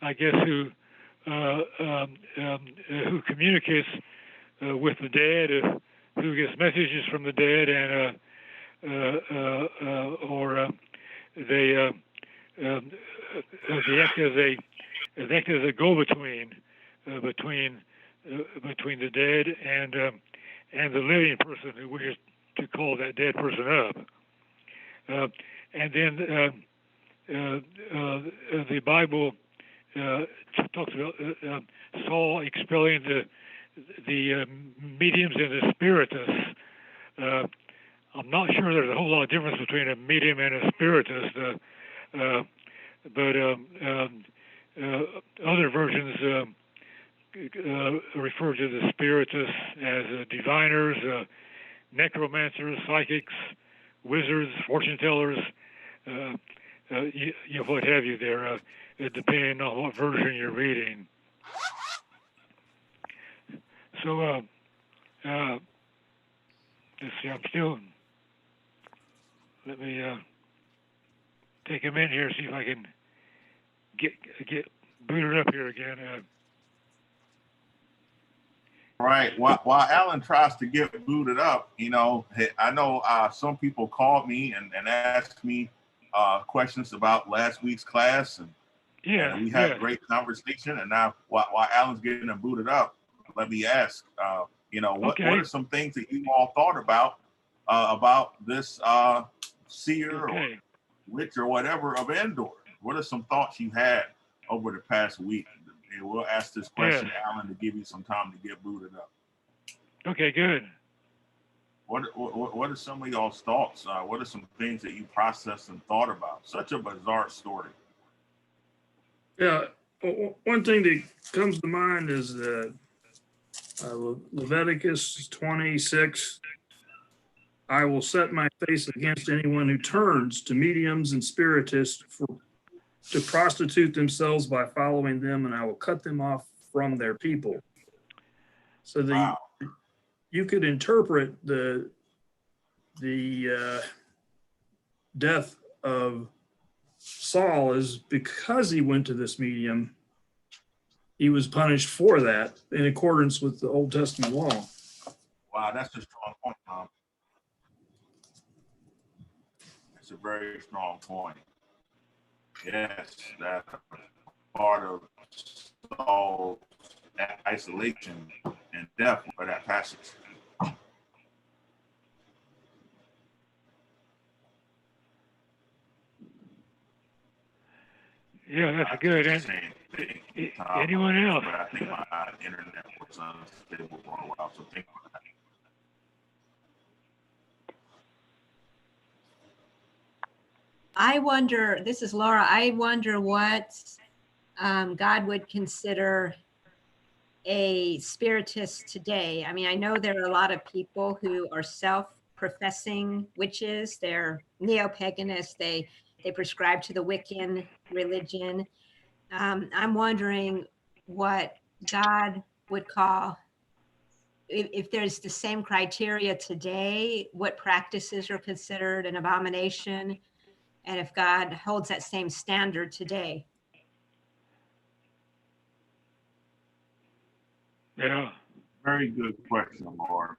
I guess, who communicates with the dead, who gets messages from the dead, and or they act as a go-between between the dead and the living person who wishes to call that dead person up. And then the Bible talks about Saul expelling the mediums and the spiritists. I'm not sure there's a whole lot of difference between a medium and a spiritist, but other versions refer to the spiritists as diviners, necromancers, psychics, wizards, fortune tellers, what have you there, depending on what version you're reading. So, let's see, let me take a minute here, see if I can get booted up here again. Right. While Alan tries to get booted up, I know some people called me and asked me questions about last week's class, and we had a great conversation. And now, while Alan's getting them booted up, let me ask, what are some things that you all thought about this seer or witch or whatever of Endor? What are some thoughts you had over the past week? And we'll ask this question to Alan to give you some time to get booted up. Okay, good. What are some of y'all's thoughts? What are some things that you processed and thought about? Such a bizarre story. Yeah, one thing that comes to mind is Leviticus 26. I will set my face against anyone who turns to mediums and spiritists to prostitute themselves by following them, and I will cut them off from their people. So you could interpret the death of Saul as because he went to this medium, he was punished for that in accordance with the Old Testament law. Wow, that's a strong point, Tom. That's a very strong point. Yes, that part of Saul's isolation and death for that passage. Yeah, that's good. Anyone else? But I think my internet was unstable for a while, so think about that. I wonder, this is Laura, I wonder what God would consider a spiritist today. I mean, I know there are a lot of people who are self-professing witches. They're neo-paganists. They prescribe to the Wiccan religion. I'm wondering what God would call, if there's the same criteria today, what practices are considered an abomination, and if God holds that same standard today. Yeah. Very good question, Laura.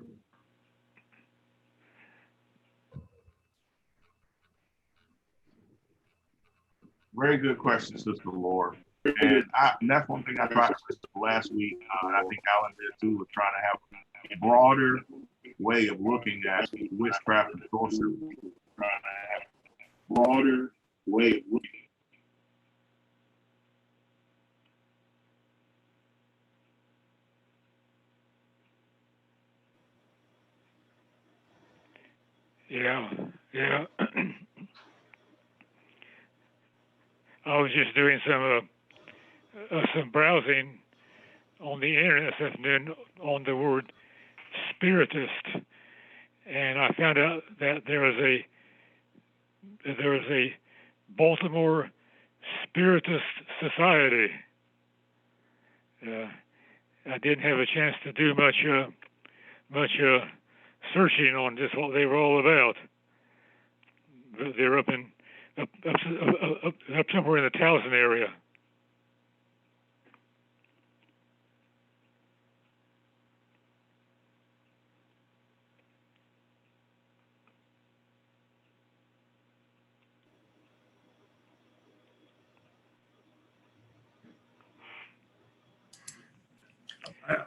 Very good question, Sister Laura. And that's one thing I tried to last week, and I think Alan did too, was trying to have a broader way of looking at witchcraft and sorcery. Trying to have a broader way of looking. Yeah. I was just doing some browsing on the internet this afternoon on the word spiritist, and I found out that there was a Baltimore Spiritist Society. I didn't have a chance to do much searching on just what they were all about. They're up somewhere in the Towson area.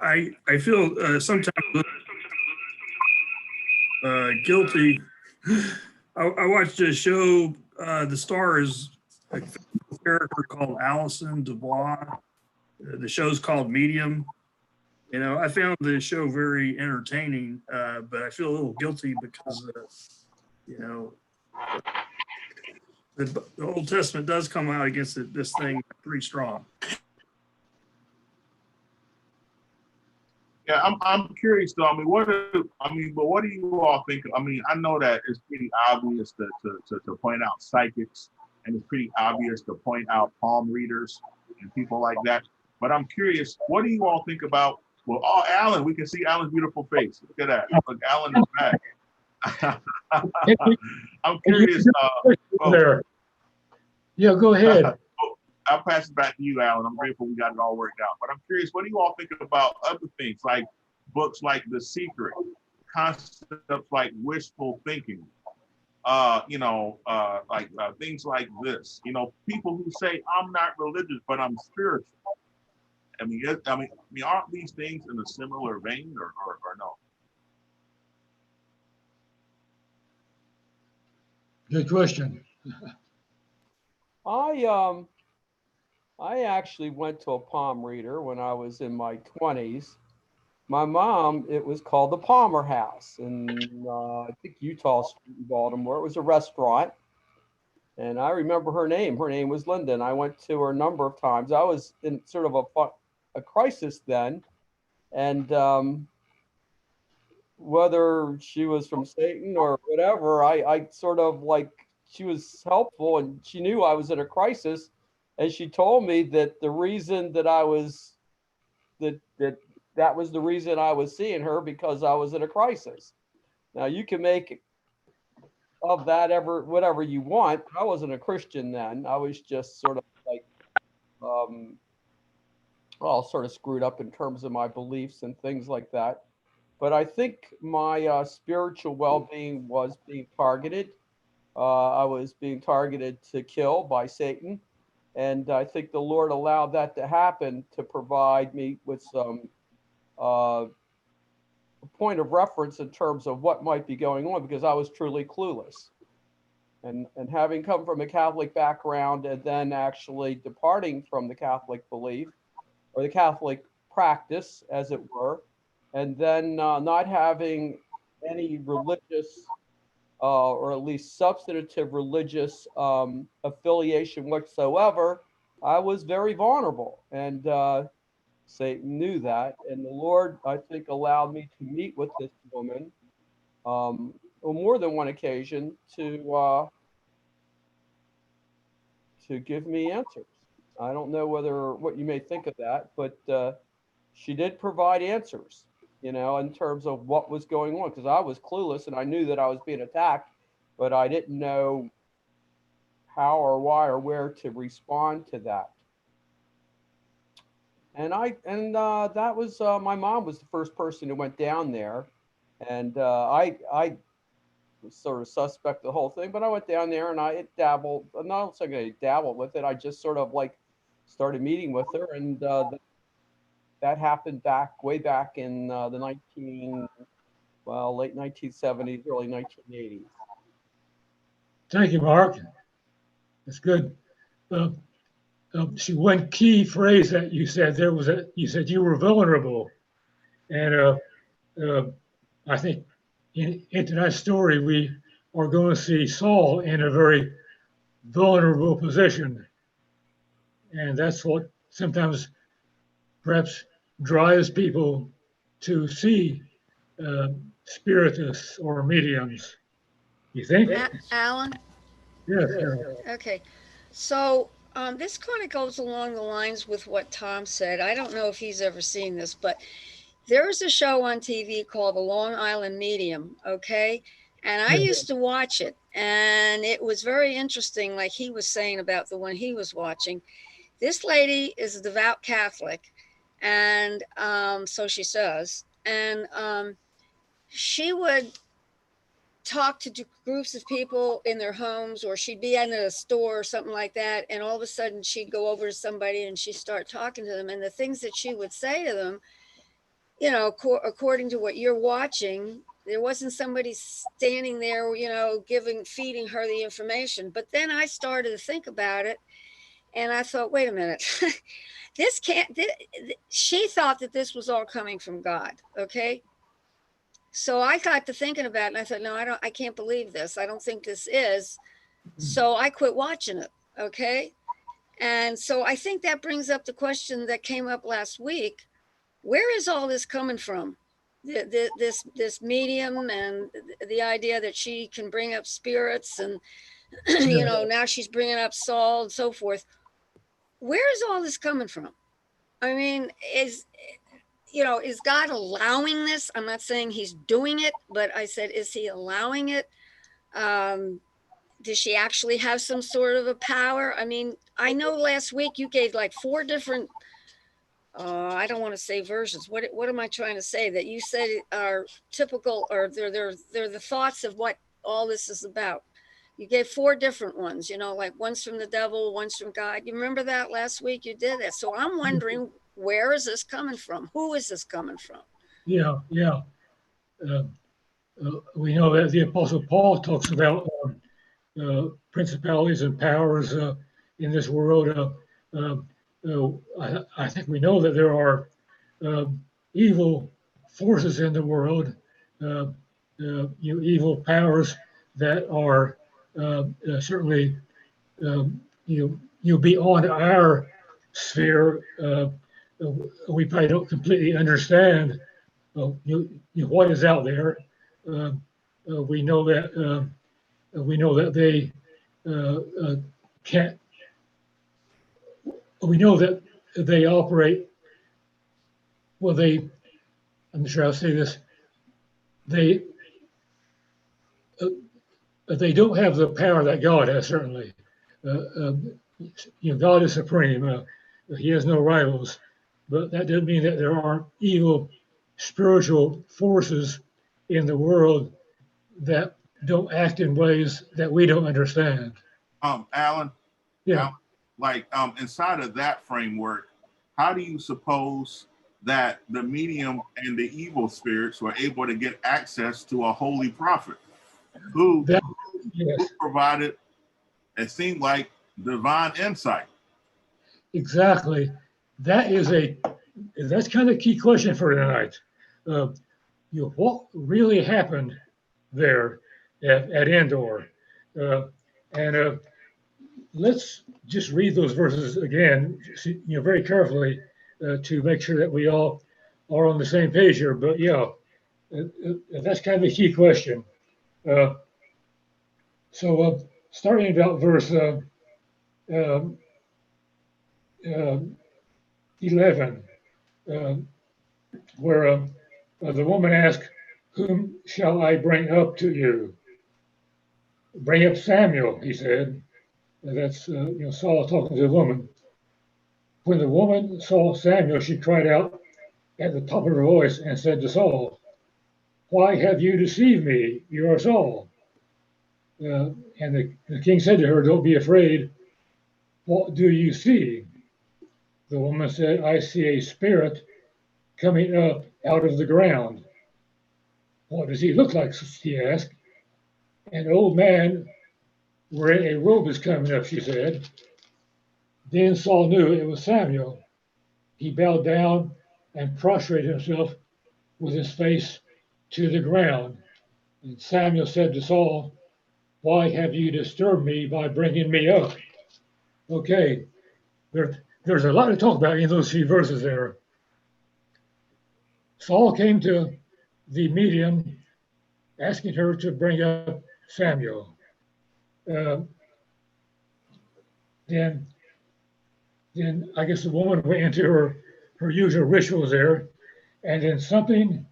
I feel sometimes guilty. I watched a show, The Star is a character called Allison Dubois. The show's called Medium. You know, I found the show very entertaining, but I feel a little guilty because, you know, the Old Testament does come out against this thing pretty strong. Yeah, I'm curious though. I mean, what do you all think? I mean, I know that it's pretty obvious to point out psychics, and it's pretty obvious to point out palm readers and people like that. But I'm curious, what do you all think about? Well, Alan, we can see Alan's beautiful face. Look at that. Look, Alan is back. I'm curious. There. Yeah, go ahead. I'll pass it back to you, Alan. I'm grateful we got it all worked out. But I'm curious, what do you all think about other things like books like The Secret, concepts like wishful thinking, things like this? You know, people who say, I'm not religious, but I'm spiritual. I mean, aren't these things in a similar vein or no? Good question. I actually went to a palm reader when I was in my 20s. My mom, it was called the Palmer House in, I think, Utah Street in Baltimore. It was a restaurant. And I remember her name. Her name was Linda. And I went to her a number of times. I was in sort of a crisis then. And whether she was from Satan or whatever, I sort of like, she was helpful and she knew I was in a crisis. And she told me that the reason that I was, that was the reason I was seeing her, because I was in a crisis. Now you can make of that whatever you want. I wasn't a Christian then. I was just sort of like, sort of screwed up in terms of my beliefs and things like that. But I think my spiritual well-being was being targeted. I was being targeted to kill by Satan. And I think the Lord allowed that to happen to provide me with some point of reference in terms of what might be going on, because I was truly clueless. And having come from a Catholic background and then actually departing from the Catholic belief or the Catholic practice, as it were, and then not having any religious or at least substantive religious affiliation whatsoever, I was very vulnerable. And Satan knew that. And the Lord, I think, allowed me to meet with this woman on more than one occasion to give me answers. I don't know what you may think of that, but she did provide answers, you know, in terms of what was going on, because I was clueless and I knew that I was being attacked, but I didn't know how or why or where to respond to that. And that was my mom was the first person who went down there, and I was sort of suspect of the whole thing, but I went down there and I dabbled. I'm not saying I dabbled with it. I just sort of like started meeting with her, and that happened way back in the late 1970s, early 1980s. Thank you, Mark. That's good. See, one key phrase that you said there was you said you were vulnerable, and I think into that story we are going to see Saul in a very vulnerable position, and that's what sometimes perhaps drives people to see spiritists or mediums. You think? Alan? Yes. Okay. So this kind of goes along the lines with what Tom said. I don't know if he's ever seen this, but there's a show on TV called The Long Island Medium, okay? And I used to watch it, and it was very interesting, like he was saying about the one he was watching. This lady is a devout Catholic, and so she says, and she would talk to groups of people in their homes, or she'd be in a store or something like that, and all of a sudden she'd go over to somebody and she'd start talking to them, and the things that she would say to them, you know, according to what you're watching, there wasn't somebody standing there, you know, feeding her the information. But then I started to think about it, and I thought, wait a minute, this can't. She thought that this was all coming from God. Okay. So I got to thinking about it, and I thought, no, I can't believe this. I don't think this is. So I quit watching it. Okay. And so I think that brings up the question that came up last week. Where is all this coming from? This medium and the idea that she can bring up spirits, and you know, now she's bringing up Saul and so forth. Where is all this coming from? I mean, is God allowing this? I'm not saying he's doing it, but I said, is he allowing it? Does she actually have some sort of a power? I mean, I know last week you gave like 4 different I don't want to say versions. What am I trying to say? That you said are typical, or they're the thoughts of what all this is about. You gave 4 different ones, you know, like one's from the devil, one's from God. You remember that last week? You did that. So I'm wondering, where is this coming from? Who is this coming from? Yeah, yeah. We know that the Apostle Paul talks about principalities and powers in this world. I think we know that there are evil forces in the world, evil powers that are certainly beyond our sphere. We probably don't completely understand what is out there. We know that they can't. We know that they operate. Well, I'm not sure how to say this. They don't have the power that God has. Certainly, God is supreme. He has no rivals. But that doesn't mean that there aren't evil spiritual forces in the world that don't act in ways that we don't understand. Alan, Yeah. Inside of that framework, how do you suppose that the medium and the evil spirits were able to get access to a holy prophet who provided, it seemed like, divine insight? Exactly. That's kind of a key question for tonight. What really happened there at Endor? And let's just read those verses again, very carefully to make sure that we all are on the same page here. But that's kind of a key question. So starting about verse 11, where the woman asked, "Whom shall I bring up to you?" "Bring up Samuel," he said. And that's Saul talking to the woman. When the woman saw Samuel, she cried out at the top of her voice and said to Saul, "Why have you deceived me? You are Saul." And the king said to her, "Don't be afraid. What do you see?" The woman said, "I see a spirit coming up out of the ground." "What does he look like?" he asked. "An old man wearing a robe is coming up," she said. Then Saul knew it was Samuel. He bowed down and prostrated himself with his face to the ground. And Samuel said to Saul, "Why have you disturbed me by bringing me up?" Okay, there's a lot to talk about in those few verses there. Saul came to the medium asking her to bring up Samuel. Then I guess the woman went into her usual rituals there, and then something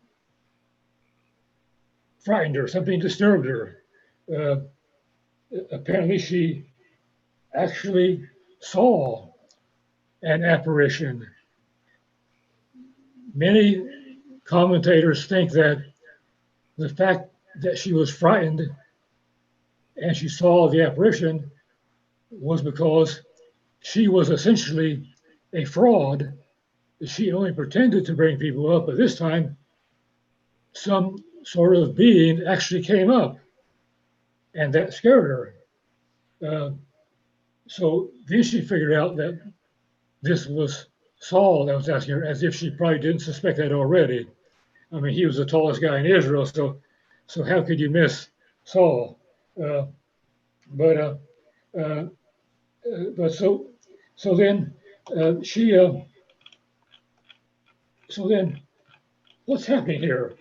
frightened her, something disturbed her. Apparently she actually saw an apparition. Many commentators think that the fact that she was frightened and she saw the apparition was because she was essentially a fraud she only pretended to bring people up, but this time some sort of being actually came up, and that scared her. So then she figured out that this was Saul that was asking her, as if she probably didn't suspect that already. I mean, he was the tallest guy in Israel, so how could you miss Saul? Uh, but uh, uh, but so then she so then what's happening here?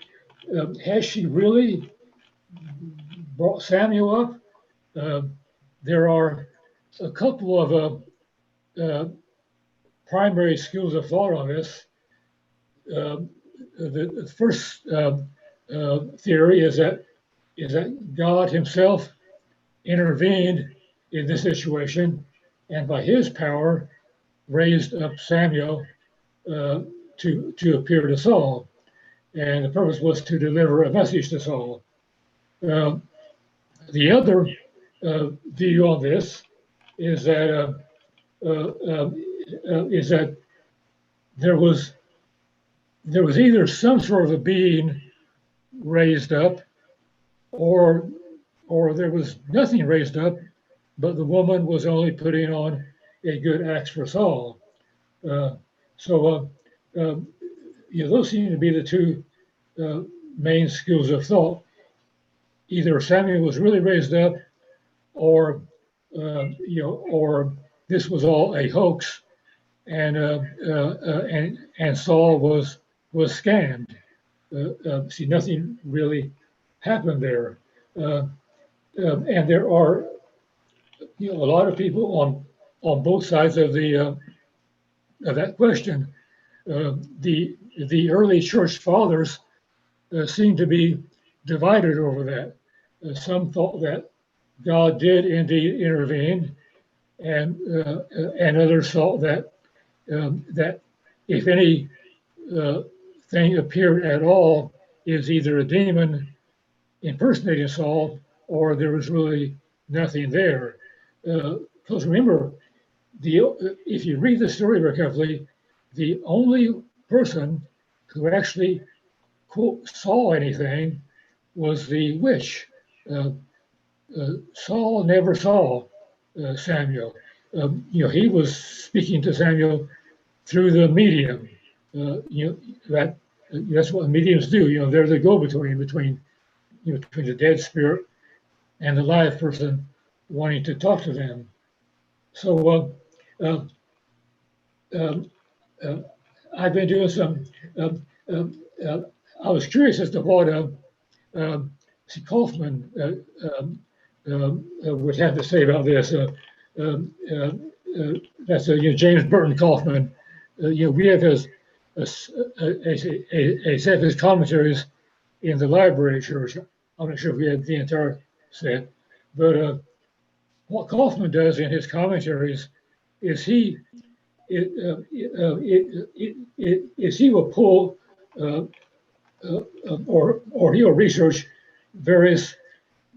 Has she really brought Samuel up? There are a couple of primary schools of thought on this. The first theory is that God Himself intervened in this situation, and by His power raised up Samuel to appear to Saul, and the purpose was to deliver a message to Saul. The other view on this is that there was either some sort of a being raised up, or there was nothing raised up, but the woman was only putting on a good act for Saul. Those seem to be the two main schools of thought. Either Samuel was really raised up, or or this was all a hoax, and Saul was scammed. See, nothing really happened there, and there are a lot of people on both sides of that question. The early church fathers seem to be divided over that. Some thought that God did indeed intervene, and others thought that if any thing appeared at all, is either a demon impersonating Saul, or there was really nothing there. Because remember, if you read the story very carefully, the only person who actually, quote, saw anything was the witch. Saul never saw Samuel. He was speaking to Samuel through the medium. That's what mediums do. They're the go-between between the dead spirit and the live person wanting to talk to them. So I've been doing some. I was curious as to what Kaufman would have to say about this. That's James Burton Kaufman. We have a set of his commentaries in the library at church. I'm not sure if we had the entire set, but what Kaufman does in his commentaries is he will pull or he'll research various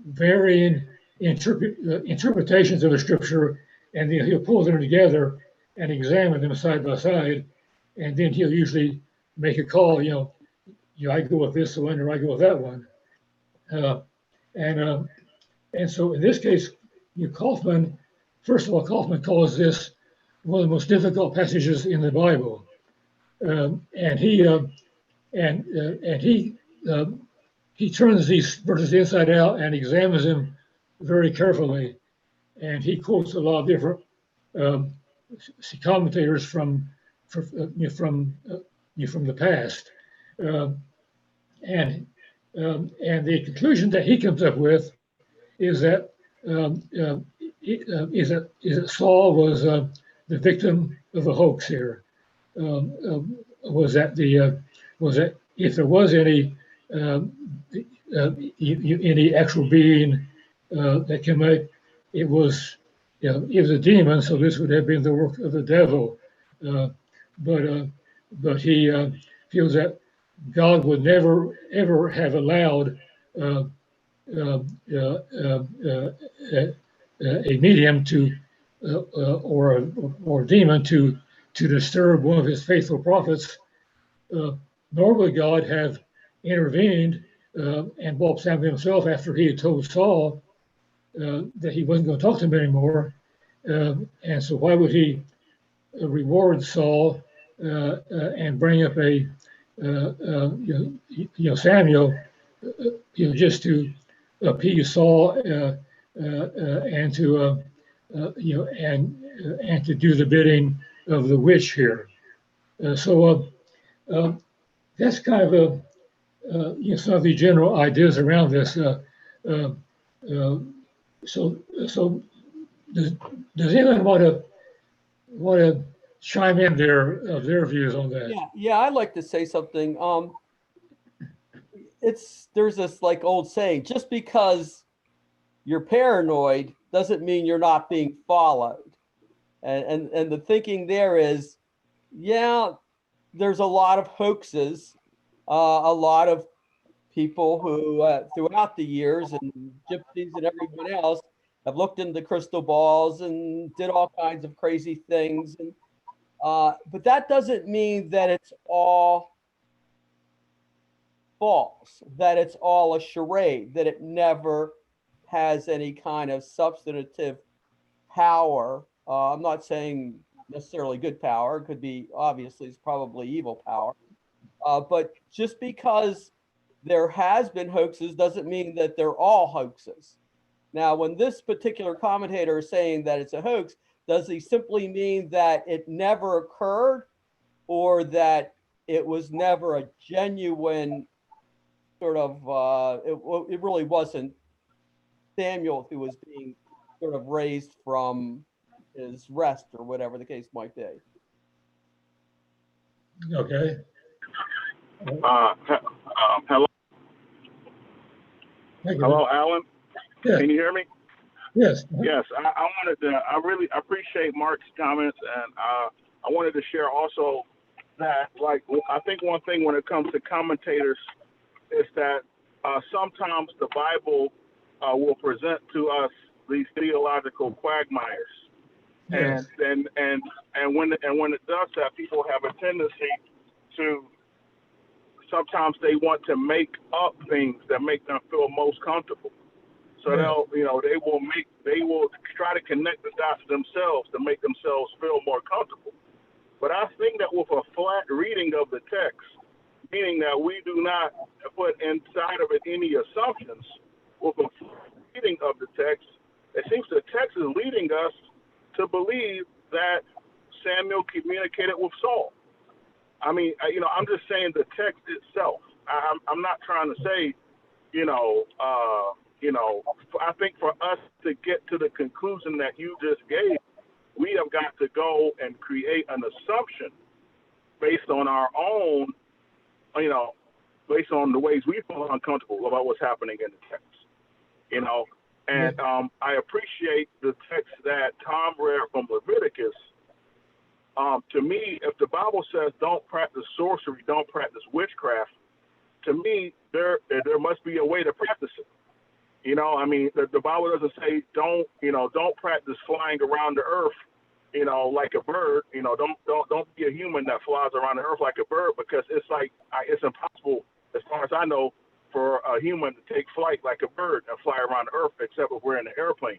varying interpretations of the scripture, and he'll pull them together and examine them side by side, and then he'll usually make a call. I go with this one, or I go with that one, and so in this case, Kaufman calls this one of the most difficult passages in the Bible, and he turns these verses inside out and examines them very carefully, and he quotes a lot of different commentators from the past, and the conclusion that he comes up with is that Saul was the victim of a hoax here. Was that if there was any actual being that came out, it was a demon. So this would have been the work of the devil. But he feels that God would never ever have allowed a medium to or a demon to to disturb one of his faithful prophets, nor would God have intervened and brought Samuel himself after he had told Saul that he wasn't going to talk to him anymore. And so why would he reward Saul and bring up Samuel, just to appease Saul and to and to do the bidding of the witch here. So that's kind of some of the general ideas around this. So does anyone want to chime in their views on that? Yeah, I'd like to say something. There's this like old saying, just because you're paranoid doesn't mean you're not being followed. And the thinking there is, yeah, there's a lot of hoaxes, a lot of people who throughout the years, and gypsies and everyone else, have looked into crystal balls and did all kinds of crazy things. And but that doesn't mean that it's all false, that it's all a charade, that it never has any kind of substantive power. I'm not saying necessarily good power. It could be, obviously, it's probably evil power. But just because there has been hoaxes doesn't mean that they're all hoaxes. Now, when this particular commentator is saying that it's a hoax, does he simply mean that it never occurred, or that it was never a genuine sort of, it really wasn't Samuel who was being sort of raised from his rest, or whatever the case might be? Okay. Hello. Hello, Alan. Yeah. Can you hear me? Yes. Yes. I wanted to. I really appreciate Mark's comments, and I wanted to share also that, like, I think one thing when it comes to commentators is that sometimes the Bible will present to us these theological quagmires, Yes. and when it does that, people have a tendency to sometimes they want to make up things that make them feel most comfortable. So they will try to connect the dots themselves to make themselves feel more comfortable. But I think that with a flat reading of the text, meaning that we do not put inside of it any assumptions, with a flat reading of the text, it seems the text is leading us to believe that Samuel communicated with Saul. I mean, I'm just saying the text itself. I'm not trying to say, I think for us to get to the conclusion that you just gave, we have got to go and create an assumption based on our own, based on the ways we feel uncomfortable about what's happening in the text, And I appreciate the text that Tom read from Leviticus. To me, if the Bible says don't practice sorcery, don't practice witchcraft, to me, there must be a way to practice it. The Bible doesn't say don't practice flying around the earth, like a bird. Don't be a human that flies around the earth like a bird, because it's impossible, as far as I know, for a human to take flight like a bird and fly around the earth, except if we're in an airplane.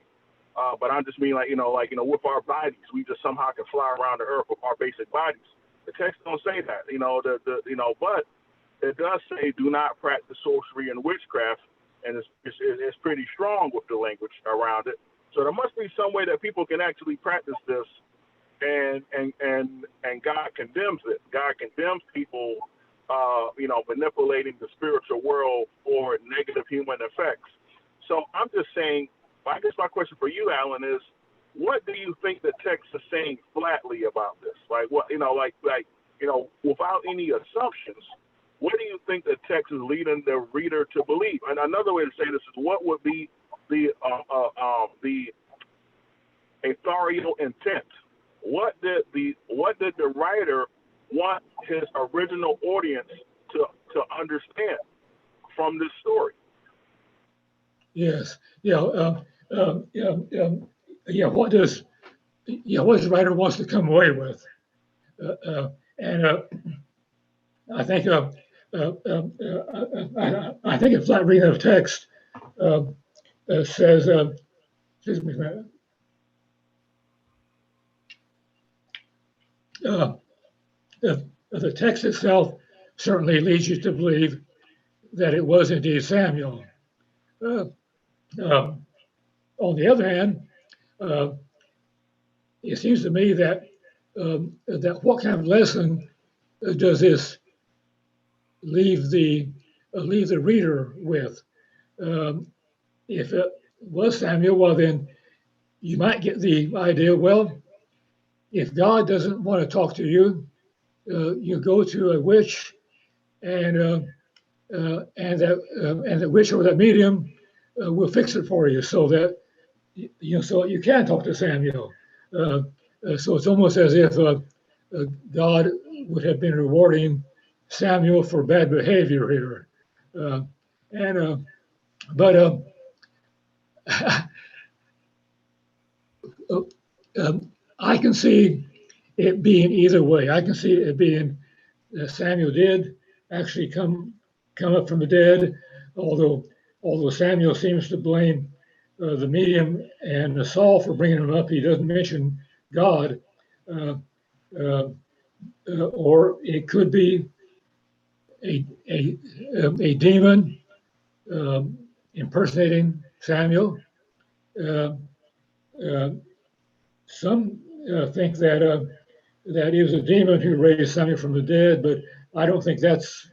But I'm just mean with our bodies, we just somehow can fly around the earth with our basic bodies. The text don't say that, but it does say do not practice sorcery and witchcraft, and it's pretty strong with the language around it. So there must be some way that people can actually practice this, and God condemns it. God condemns people, manipulating the spiritual world for negative human effects. So I'm just saying, I guess my question for you, Alan, is what do you think the text is saying flatly about this? Like what, without any assumptions, what do you think the text is leading the reader to believe? And another way to say this is, what would be the authorial intent? What did the writer want his original audience to understand from this story? Yes. What does the writer wants to come away with? And I think I think a flat reading of text says, excuse me, the text itself certainly leads you to believe that it was indeed Samuel. On the other hand, it seems to me that that what kind of lesson does this leave the reader with? If it was Samuel, well then you might get the idea. Well, if God doesn't want to talk to you, you go to a witch, and the witch or that medium will fix it for you, so that so you can talk to Samuel. So it's almost as if God would have been rewarding Samuel for bad behavior here. But I can see it being either way. I can see it being Samuel did actually come up from the dead, although Samuel seems to blame the medium and Saul for bringing him up. He doesn't mention God, or it could be a demon impersonating Samuel. Some think that that it was a demon who raised Samuel from the dead, but I don't think that's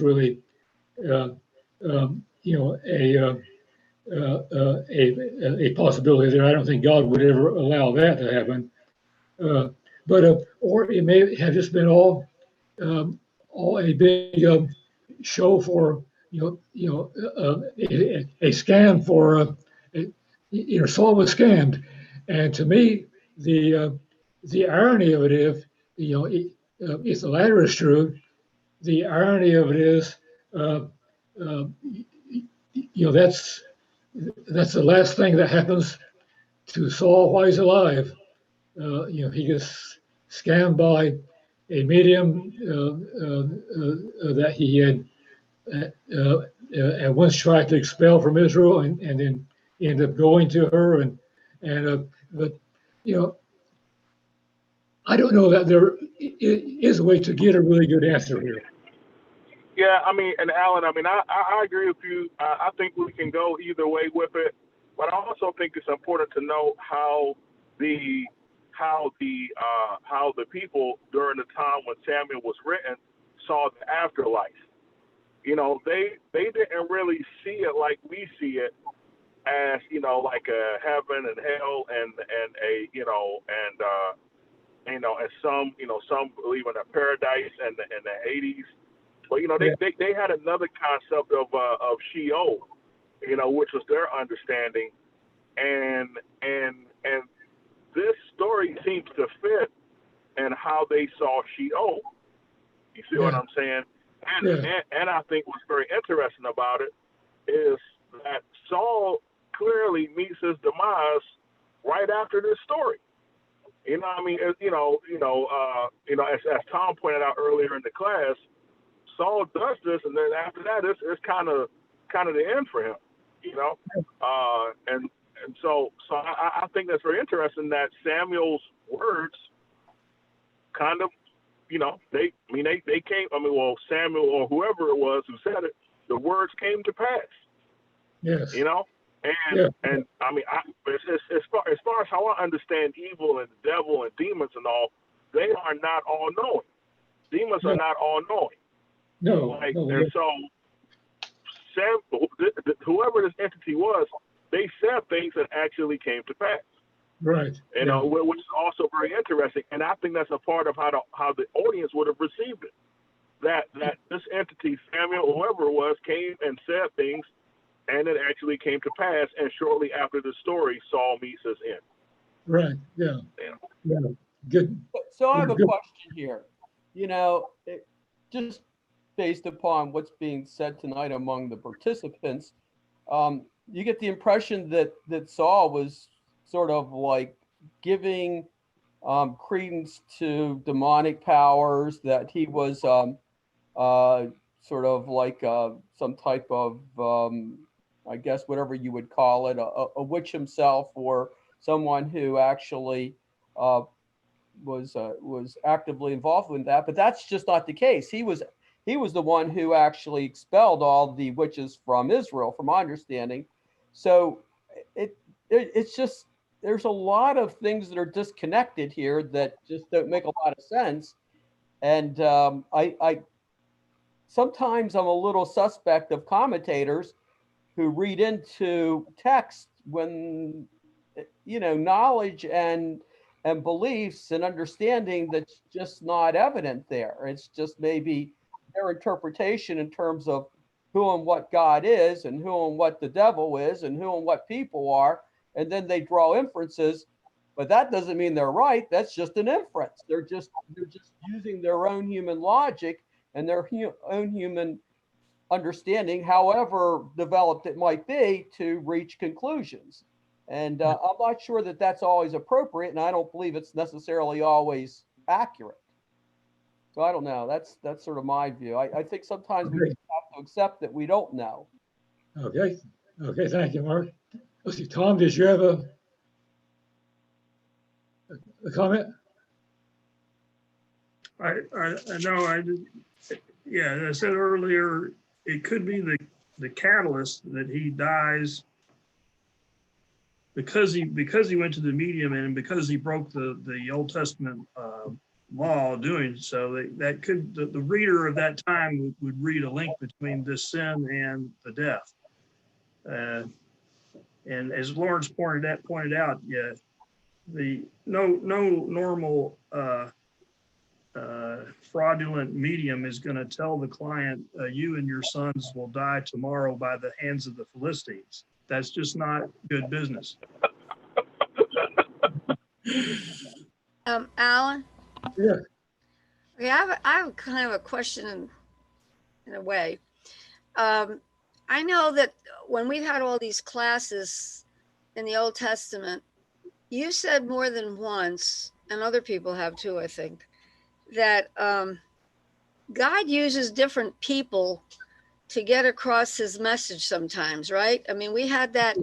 really a possibility there. I don't think God would ever allow that to happen. Or it may have just been all a big show for a scam for Saul was scammed, and to me the irony of it is if the latter is true, the irony of it is that's the last thing that happens to Saul while he's alive. He gets scammed by a medium that he had at once tried to expel from Israel, and then ended up going to her, but I don't know that there is a way to get a really good answer here. Yeah, I mean, and Alan, I mean, I agree with you. I think we can go either way with it, but I also think it's important to know how the people during the time when Samuel was written saw the afterlife. They didn't really see it like we see it, as like a heaven and hell and some believe in a paradise and the Hades. But they had another concept of Sheol, which was their understanding, and this story seems to fit in how they saw Sheol. You see what I'm saying? And I think what's very interesting about it is that Saul clearly meets his demise right after this story. As Tom pointed out earlier in the class, Saul does this, and then after that, it's kind of the end for him. And so I think that's very interesting that Samuel's words kind of, they came. Samuel or whoever it was who said it, the words came to pass. Yes. And I mean, as far as how I understand evil and the devil and demons and all, they are not all knowing. Demons are not all knowing. No. And so, whoever this entity was, they said things that actually came to pass. Right. Which is also very interesting, and I think that's a part of how the audience would have received it. That this entity, Samuel, or whoever it was, came and said things, and it actually came to pass. And shortly after the story, Saul meets his end. Right. Yeah. Good. So I have a question here. Just based upon what's being said tonight among the participants, you get the impression that Saul was sort of like giving credence to demonic powers, that he was sort of like some type of, I guess, whatever you would call it, a witch himself, or someone who actually was actively involved in that. But that's just not the case. He was the one who actually expelled all the witches from Israel, from my understanding. So it's just, there's a lot of things that are disconnected here that just don't make a lot of sense. And I sometimes I'm a little suspect of commentators who read into text when, knowledge and beliefs and understanding that's just not evident there. It's just maybe their interpretation in terms of who and what God is, and who and what the devil is, and who and what people are, and then they draw inferences. But that doesn't mean they're right. That's just an inference. They're just using their own human logic and their own human understanding, however developed it might be, to reach conclusions. And I'm not sure that that's always appropriate, and I don't believe it's necessarily always accurate. So I don't know. That's sort of my view. I think sometimes we just have to accept that we don't know. Okay. Okay. Thank you, Mark. Let's see, Tom, did you have a comment? I know. Yeah, as I said earlier, it could be the catalyst that he dies because he went to the medium, and because he broke the Old Testament law doing so. That could, the reader of that time would read a link between this sin and the death. And as Lawrence pointed out, yeah, no normal fraudulent medium is going to tell the client, you and your sons will die tomorrow by the hands of the Philistines. That's just not good business. Alan? Yeah. Okay, I have kind of a question in a way. I know that when we've had all these classes in the Old Testament, you said more than once, and other people have too, I think, that God uses different people to get across his message sometimes, right? I mean, we had that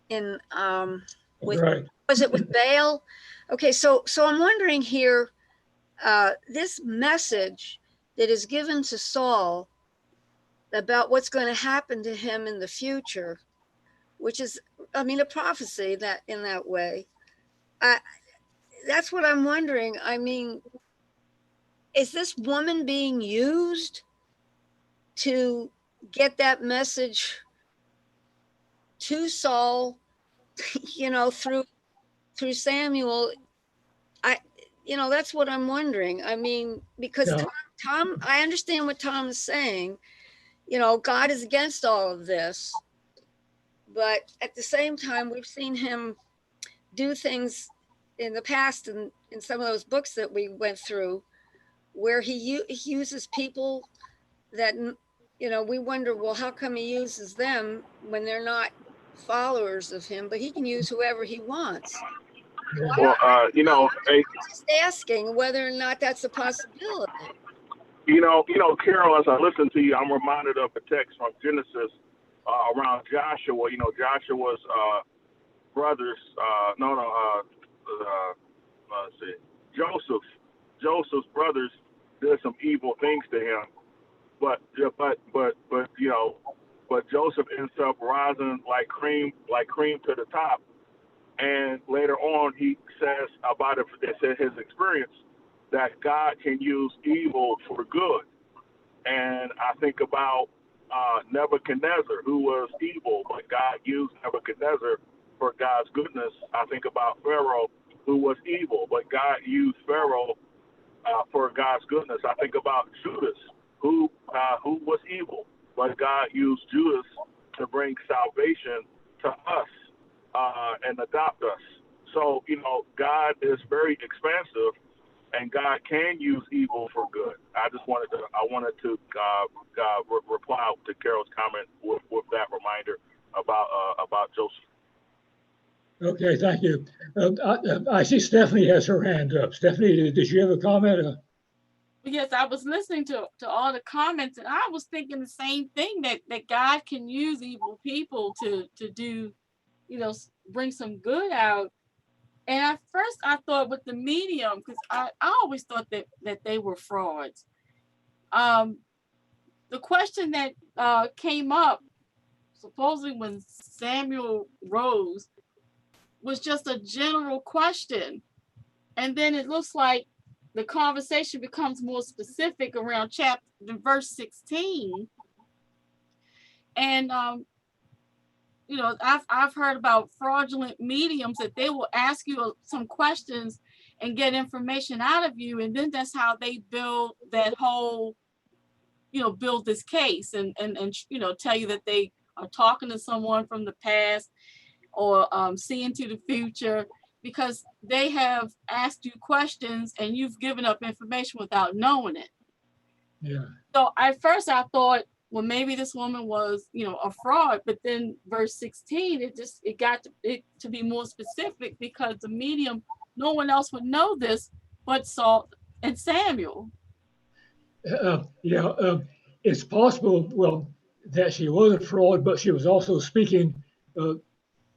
in, Right. was it with Baal? Okay, so I'm wondering here, this message that is given to Saul about what's going to happen to him in the future, which is, I mean, a prophecy that in that way. That's what I'm wondering. I mean, is this woman being used to get that message to Saul, through Samuel? That's what I'm wondering. I mean, because Yeah. Tom, I understand what Tom is saying. God is against all of this, but at the same time, we've seen him do things in the past, and in some of those books that we went through, where he uses people that, we wonder, well, how come he uses them when they're not followers of him, but he can use whoever he wants. Well, Just asking whether or not that's a possibility. Carol, as I listen to you, I'm reminded of a text from Genesis around Joshua. Joshua's brothers, let's see, Joseph's brothers did some evil things to him, but Joseph ends up rising like cream to the top. And later on, he says about it, his experience, that God can use evil for good. And I think about Nebuchadnezzar, who was evil, but God used Nebuchadnezzar for God's goodness. I think about Pharaoh, who was evil, but God used Pharaoh for God's goodness. I think about Judas, who was evil, but God used Judas to bring salvation to us and adopt us. So, God is very expansive, and God can use evil for good. I wanted to reply to Carol's comment with that reminder about Joseph. Okay, thank you. I see Stephanie has her hand up. Stephanie, did you have a comment? Yes, I was listening to all the comments, and I was thinking the same thing, that God can use evil people to do, bring some good out. And at first I thought with the medium, because I always thought that they were frauds. The question that came up supposedly when Samuel rose was just a general question. And then it looks like the conversation becomes more specific around verse 16. And I've heard about fraudulent mediums that they will ask you some questions and get information out of you, and then that's how they build that whole, build this case and tell you that they are talking to someone from the past or seeing to the future, because they have asked you questions and you've given up information without knowing it. Yeah. So at first I thought, well, maybe this woman was, a fraud, but then verse 16, it got to be more specific, because the medium, no one else would know this but Saul and Samuel. It's possible, well, that she was a fraud, but she was also speaking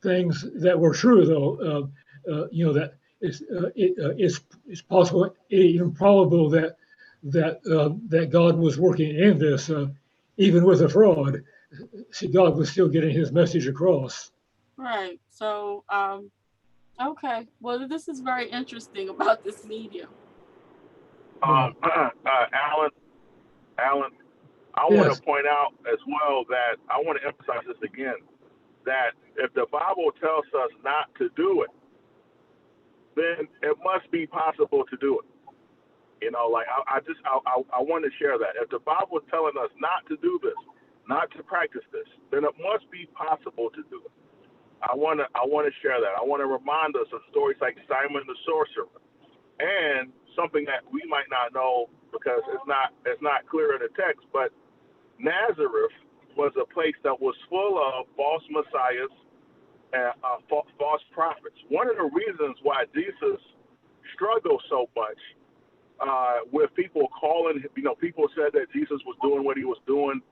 things that were true, though. That it's possible, even probable that God was working in this, even with a fraud. God was still getting his message across. Right. So, okay. Well, this is very interesting about this medium. Alan, I want to point out as well that I want to emphasize this again, that if the Bible tells us not to do it, then it must be possible to do it. I want to share that. If the Bible is telling us not to do this, not to practice this, then it must be possible to do it. I want to share that. I want to remind us of stories like Simon the sorcerer, and something that we might not know because it's not clear in the text, but Nazareth was a place that was full of false messiahs and false prophets. One of the reasons why Jesus struggled so much with people calling, people said that Jesus was doing what he was doing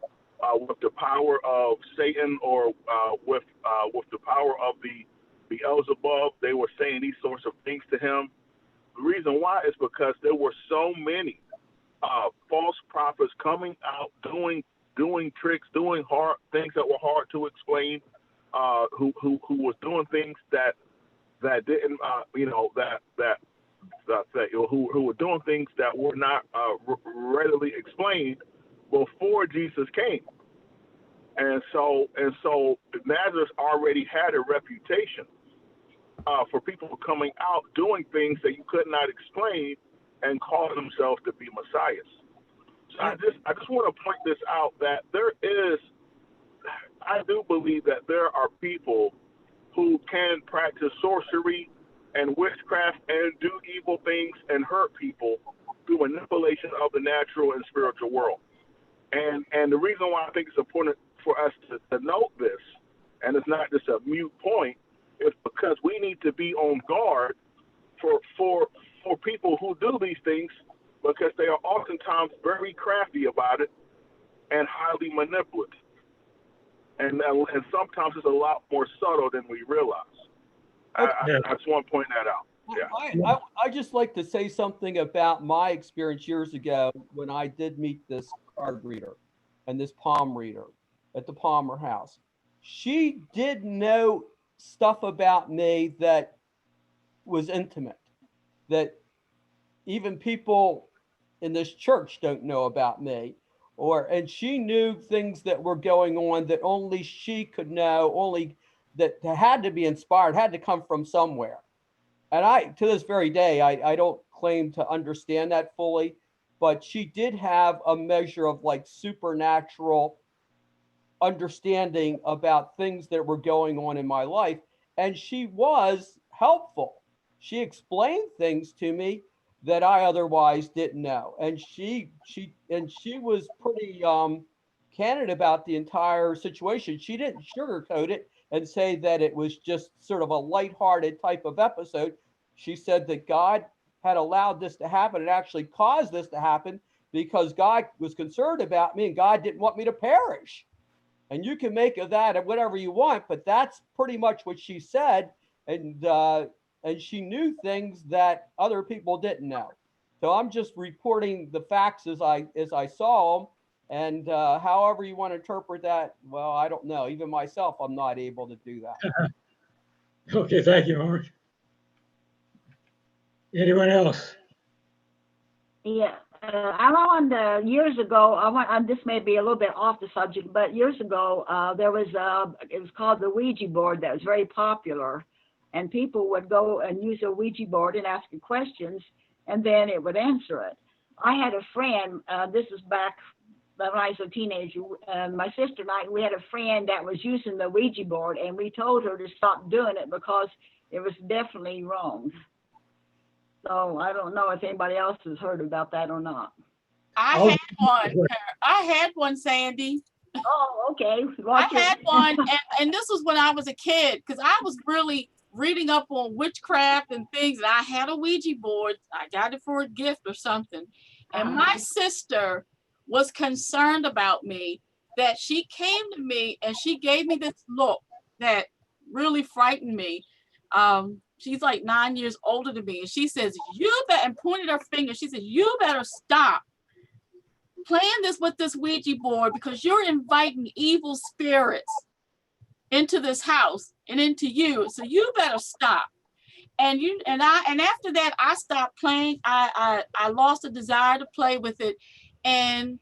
with the power of Satan, or with the power of the Beelzebub. They were saying these sorts of things to him. The reason why is because there were so many false prophets coming out doing tricks, doing hard things that were hard to explain, who was doing things that didn't who were doing things that were not readily explained before Jesus came. And so Nazareth already had a reputation for people coming out doing things that you could not explain and calling themselves to be messiahs. So I just want to point this out, that I do believe that there are people who can practice sorcery and witchcraft and do evil things and hurt people through manipulation of the natural and spiritual world. And the reason why I think it's important for us to note this, and it's not just a mute point, is because we need to be on guard for people who do these things, because they are oftentimes very crafty about it and highly manipulative. And sometimes it's a lot more subtle than we realize. I just want to point that out. Yeah. I just like to say something about my experience years ago when I did meet this card reader and this palm reader at the Palmer House. She did know stuff about me that was intimate, that even people in this church don't know about me. And she knew things that were going on that only she could know, only that had to be inspired, had to come from somewhere. And to this very day, I don't claim to understand that fully, but she did have a measure of like supernatural understanding about things that were going on in my life. And she was helpful. She explained things to me that I otherwise didn't know. And she was pretty candid about the entire situation. She didn't sugarcoat it. and say that it was just sort of a lighthearted type of episode. She said that God had allowed this to happen and actually caused this to happen because God was concerned about me and God didn't want me to perish. And you can make of that whatever you want, but that's pretty much what she said. And she knew things that other people didn't know. So I'm just reporting the facts as I saw them. And however you want to interpret that, well, I don't know. Even myself, I'm not able to do that. Okay, thank you, Mark. Anyone else? Yeah, I wanted years ago. This may be a little bit off the subject, but years ago there was it was called the Ouija board that was very popular, and people would go and use a Ouija board and ask it questions, and then it would answer it. I had a friend. This is back when I was a teenager. My sister and I, we had a friend that was using the Ouija board, and we told her to stop doing it because it was definitely wrong. So I don't know if anybody else has heard about that or not. I had one, Sandy. Oh, okay. I had one, and this was when I was a kid, because I was really reading up on witchcraft and things, and I had a Ouija board. I got it for a gift or something. And my sister was concerned about me, that she came to me and she gave me this look that really frightened me. She's like 9 years older than me. And she says, you better, and pointed her finger. She said, you better stop playing this with this Ouija board because you're inviting evil spirits into this house and into you. So you better stop. And after that, I stopped playing. I lost a desire to play with it. And,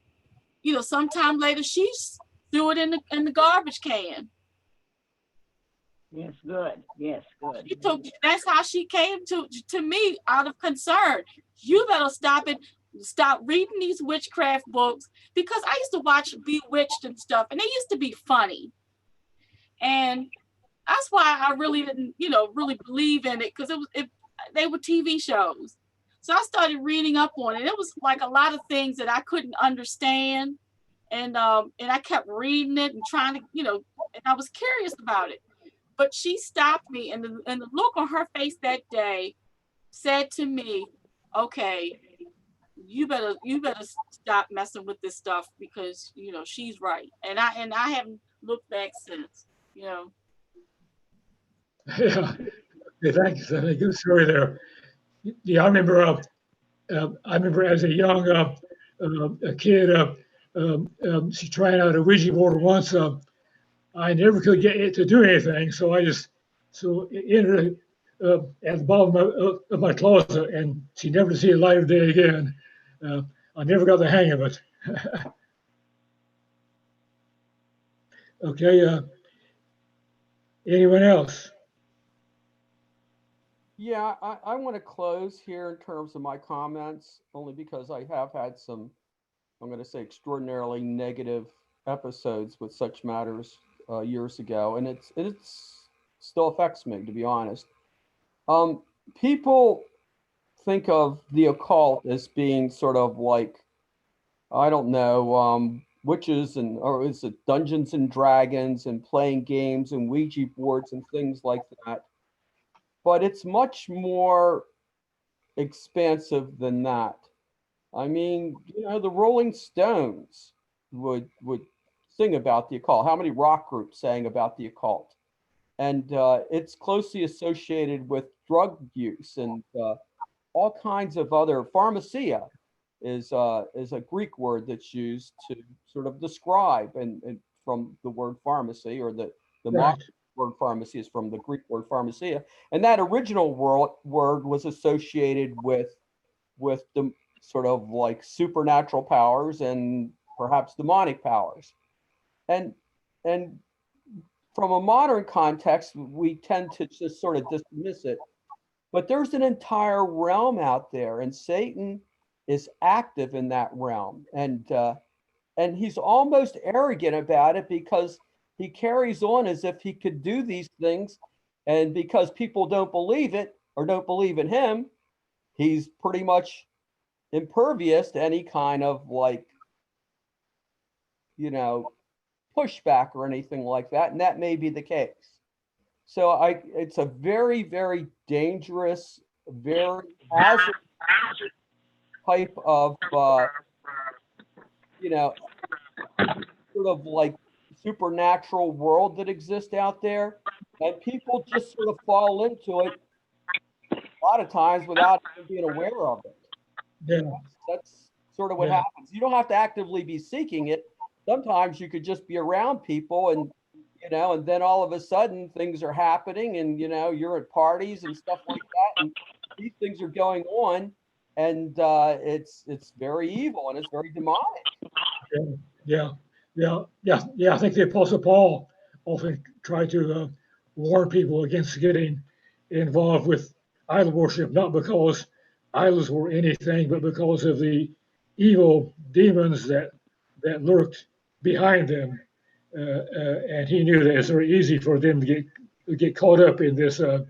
sometime later, she threw it in the garbage can. Yes, good. Yes, good. That's how she came to me out of concern. You better stop it. Stop reading these witchcraft books, because I used to watch Bewitched and stuff, and they used to be funny. And that's why I really didn't, really believe in it, because they were TV shows. So I started reading up on it. It was like a lot of things that I couldn't understand, and I kept reading it and trying to, and I was curious about it. But she stopped me, and the look on her face that day said to me, okay, you better stop messing with this stuff, because she's right. And I haven't looked back since. Yeah. Okay, thanks. That's a good story there. Yeah, I remember as a young a kid, she tried out a Ouija board once. I never could get it to do anything, so it entered at the bottom of my closet, and she never to see the light of day again. I never got the hang of it. Okay, anyone else? Yeah, I want to close here in terms of my comments, only because I have had some, I'm going to say, extraordinarily negative episodes with such matters years ago, and it's still affects me, to be honest. People think of the occult as being sort of like, I don't know, witches or is it Dungeons and Dragons and playing games and Ouija boards and things like that. But it's much more expansive than that. I mean, the Rolling Stones would sing about the occult. How many rock groups sang about the occult? And it's closely associated with drug use and all kinds of other. Pharmacia is a Greek word that's used to sort of describe, and from the word pharmacy, or the Right. word pharmacy is from the Greek word pharmacia, and that original word was associated with the sort of like supernatural powers and perhaps demonic powers, and from a modern context, we tend to just sort of dismiss it. But there's an entire realm out there, and Satan is active in that realm, and he's almost arrogant about it, because he carries on as if he could do these things, and because people don't believe it or don't believe in him, he's pretty much impervious to any kind of like, pushback or anything like that, and that may be the case. So it's a very, very dangerous, very hazardous type of, you know, sort of like supernatural world that exists out there. And people just sort of fall into it a lot of times without even being aware of it. Yeah. That's sort of what Yeah. happens. You don't have to actively be seeking it. Sometimes you could just be around people and, and then all of a sudden things are happening and, you're at parties and stuff like that. And these things are going on and it's very evil and it's very demonic. Yeah. I think the Apostle Paul often tried to warn people against getting involved with idol worship, not because idols were anything, but because of the evil demons that lurked behind them. And he knew that it's very easy for them to get caught up in this, in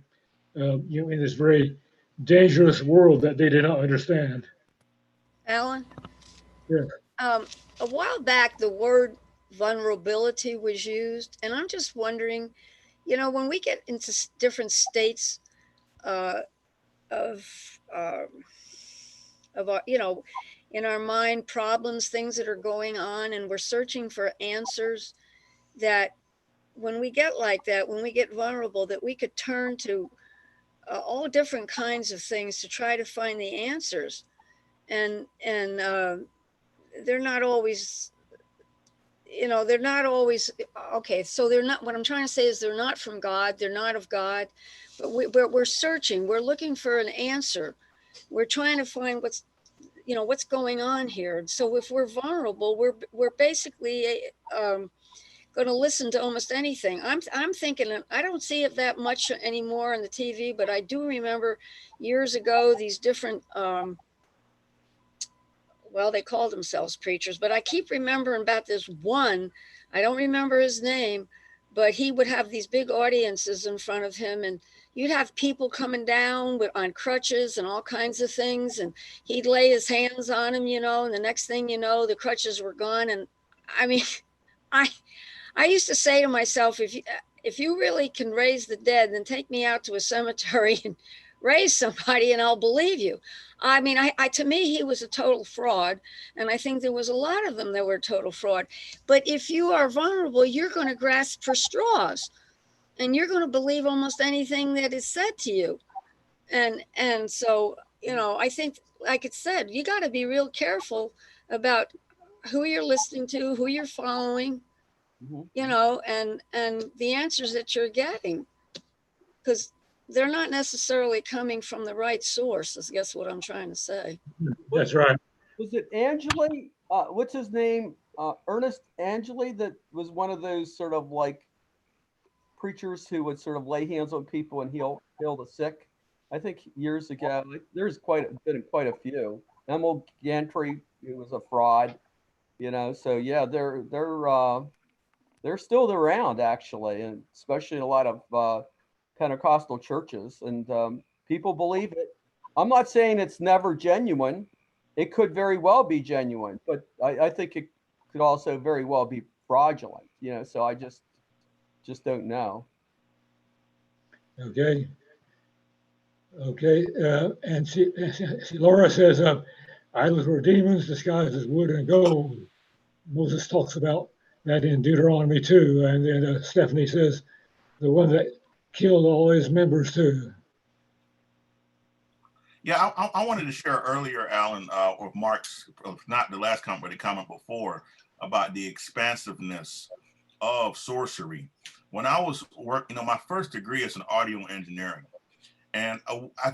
this very dangerous world that they did not understand. Alan? Yeah. A while back, the word vulnerability was used, and I'm just wondering, when we get into different states of our, in our mind, problems, things that are going on, and we're searching for answers, that when we get like that, when we get vulnerable, that we could turn to all different kinds of things to try to find the answers. And they're not always, okay. So they're not, what I'm trying to say is they're not from God. They're not of God, but we're searching, we're looking for an answer. We're trying to find what's going on here. So if we're vulnerable, we're basically going to listen to almost anything. I'm thinking, I don't see it that much anymore on the TV, but I do remember years ago, these different, they called themselves preachers, but I keep remembering about this one, I don't remember his name, but he would have these big audiences in front of him, and you'd have people coming down on crutches and all kinds of things, and he'd lay his hands on them, and the next thing you know, the crutches were gone. And I mean, I used to say to myself, if you really can raise the dead, then take me out to a cemetery and raise somebody and I'll believe you. I mean, to me, he was a total fraud. And I think there was a lot of them that were total fraud. But if you are vulnerable, you're going to grasp for straws and you're going to believe almost anything that is said to you. And so, I think, like it said, you got to be real careful about who you're listening to, who you're following, and the answers that you're getting, because they're not necessarily coming from the right source, is guess what I'm trying to say. That's right. Was it Angeli? What's his name? Ernest Angeli, that was one of those sort of like preachers who would sort of lay hands on people and heal the sick. I think years ago, there's been quite a few. Emil Gantry, who was a fraud, so yeah, they're still around actually, and especially in a lot of Pentecostal churches, and people believe it. I'm not saying it's never genuine. It could very well be genuine, but I think it could also very well be fraudulent, so I just don't know. Okay. And Laura says, idols were demons disguised as wood and gold. Moses talks about that in Deuteronomy 2. And then Stephanie says, the one that killed all his members too. Yeah, I wanted to share earlier, Alan, with Mark's, not the last comment, but the comment before, about the expansiveness of sorcery. When I was working, my first degree is in audio engineering. And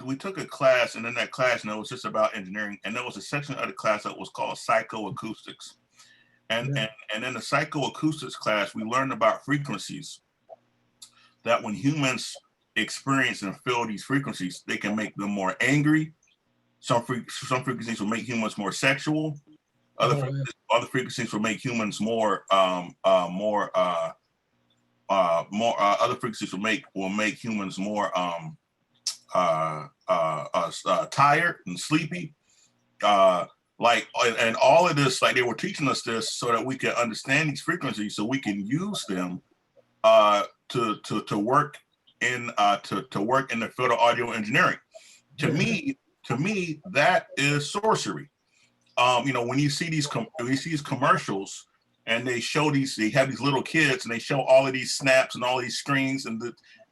we took a class, and in that class, it was just about engineering. And there was a section of the class that was called psychoacoustics. And in the psychoacoustics class, we learned about frequencies, that when humans experience and feel these frequencies, they can make them more angry. Some frequencies will make humans more sexual. Other frequencies will make humans more other frequencies will make humans more tired and sleepy. And all of this, like they were teaching us this so that we can understand these frequencies, so we can use them to work in to work in the field of audio engineering. To me, that is sorcery. You know, when you see these commercials and they have these little kids and they show all of these snaps and all these screens, and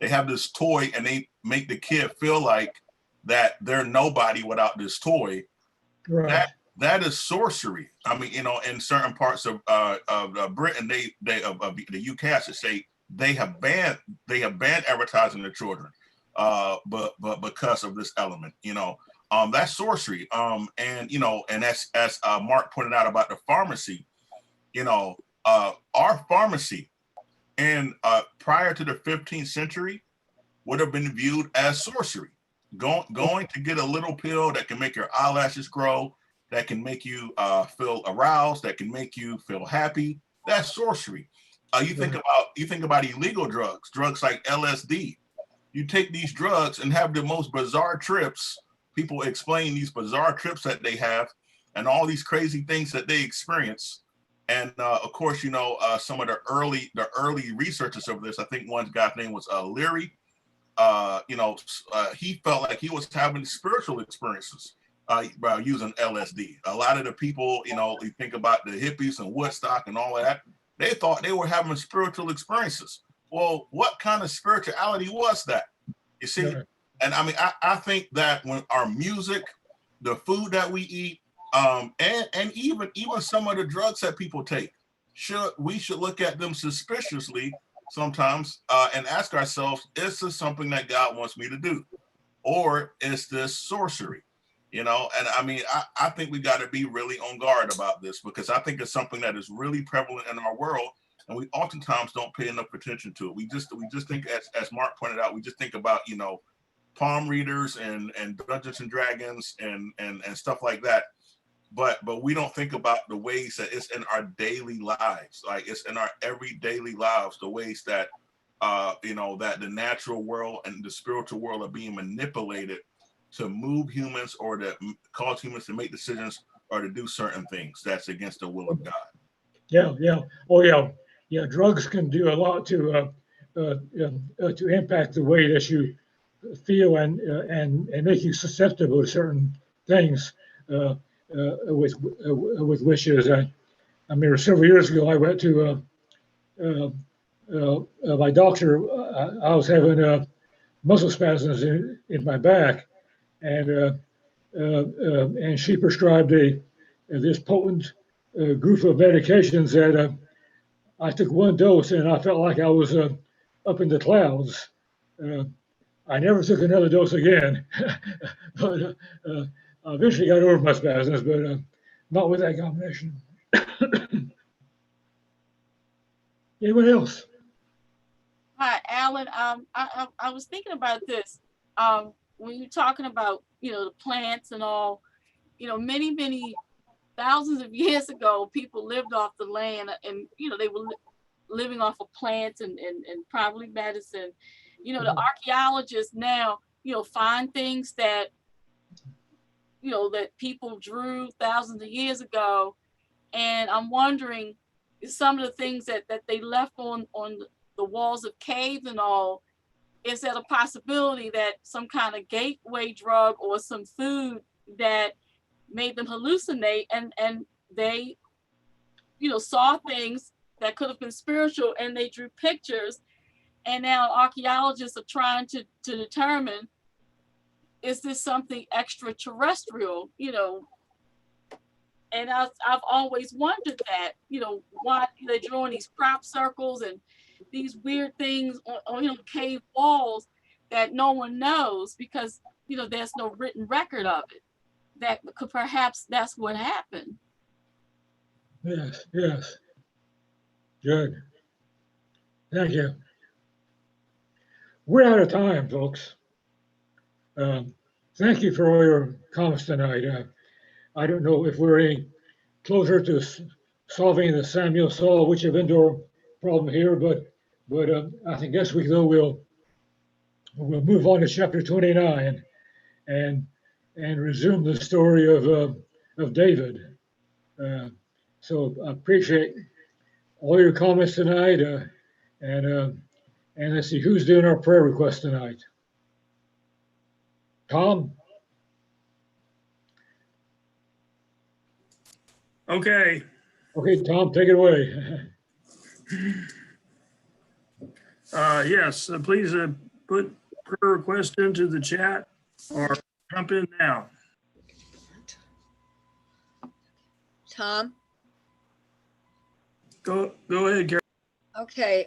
they have this toy and they make the kid feel like that they're nobody without this toy. Right. That is sorcery. I mean, you know, in certain parts of Britain, of the UK, I should say, they have banned advertising to children, but because of this element, you know, that's sorcery. And you know, and as Mark pointed out about the pharmacy, you know, our pharmacy, and prior to the 15th century, would have been viewed as sorcery. Going to get a little pill that can make your eyelashes grow, that can make you feel aroused, that can make you feel happy. That's sorcery. You think about illegal drugs like LSD. You take these drugs and have the most bizarre trips. People explain these bizarre trips that they have and all these crazy things that they experience. And of course, you know, some of the early researchers of this, I think one guy's name was Leary. You know, he felt like he was having spiritual experiences by using LSD. A lot of the people, you know, you think about the hippies and Woodstock and all of that, they thought they were having spiritual experiences. Well, what kind of spirituality was that? You see? Yeah. And I mean, I think that when our music, the food that we eat, and even some of the drugs that people take, we should look at them suspiciously sometimes and ask ourselves, is this something that God wants me to do? Or is this sorcery? You know, and I mean, I think we got to be really on guard about this, because I think it's something that is really prevalent in our world, and we oftentimes don't pay enough attention to it. We just think, as Mark pointed out, we just think about, you know, palm readers and Dungeons and Dragons and stuff like that. But we don't think about the ways that it's in our daily lives, like it's in our everyday lives, the ways that you know, that the natural world and the spiritual world are being manipulated to move humans or to cause humans to make decisions or to do certain things that's against the will of God. Yeah. Oh yeah. Drugs can do a lot to impact the way that you feel and make you susceptible to certain things. With wishes. I remember several years ago, I went to my doctor. I was having muscle spasms in my back, and she prescribed this potent group of medications that I took one dose and I felt like I was up in the clouds. I never took another dose again, but I eventually got over my spasms, but not with that combination. Anyone else? Hi, Alan. I was thinking about this. When you're talking about, you know, the plants and all, you know, many thousands of years ago, people lived off the land, and you know, they were living off of plants and probably medicine. You know, the archaeologists now, you know, find things that, you know, that people drew thousands of years ago, and I'm wondering, some of the things that they left on the walls of caves and all, is that a possibility that some kind of gateway drug or some food that made them hallucinate, and they, you know, saw things that could have been spiritual, and they drew pictures, and now archaeologists are trying to determine, is this something extraterrestrial, you know? And I've always wondered that, you know, why they're drawing these crop circles and these weird things on you know, cave walls that no one knows, because, you know, there's no written record of it. That could, perhaps that's what happened. Yes. Good. Thank you. We're out of time, folks. Thank you for all your comments tonight. I don't know if we're any closer to solving the Samuel Saul witch of Endor problem here, but I guess we'll move on to chapter 29 and resume the story of David. So I appreciate all your comments tonight, and And let's see, who's doing our prayer request tonight? Tom? Okay. Okay, Tom, take it away. Yes, please put prayer request into the chat or jump in now. Tom? Go ahead, Carol. Okay,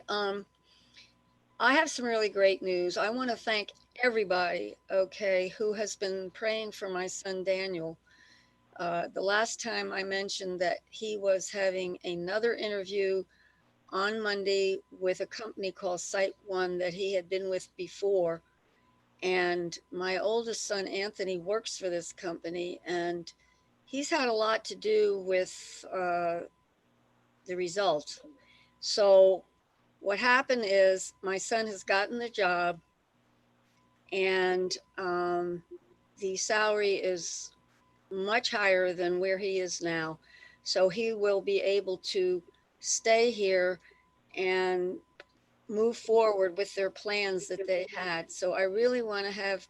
I have some really great news. I want to thank everybody, okay, who has been praying for my son Daniel. The last time I mentioned that he was having another interview on Monday with a company called Site One that he had been with before. And my oldest son, Anthony, works for this company, and he's had a lot to do with the results. So what happened is my son has gotten the job, and the salary is much higher than where he is now. So he will be able to stay here and move forward with their plans that they had. So I really want to have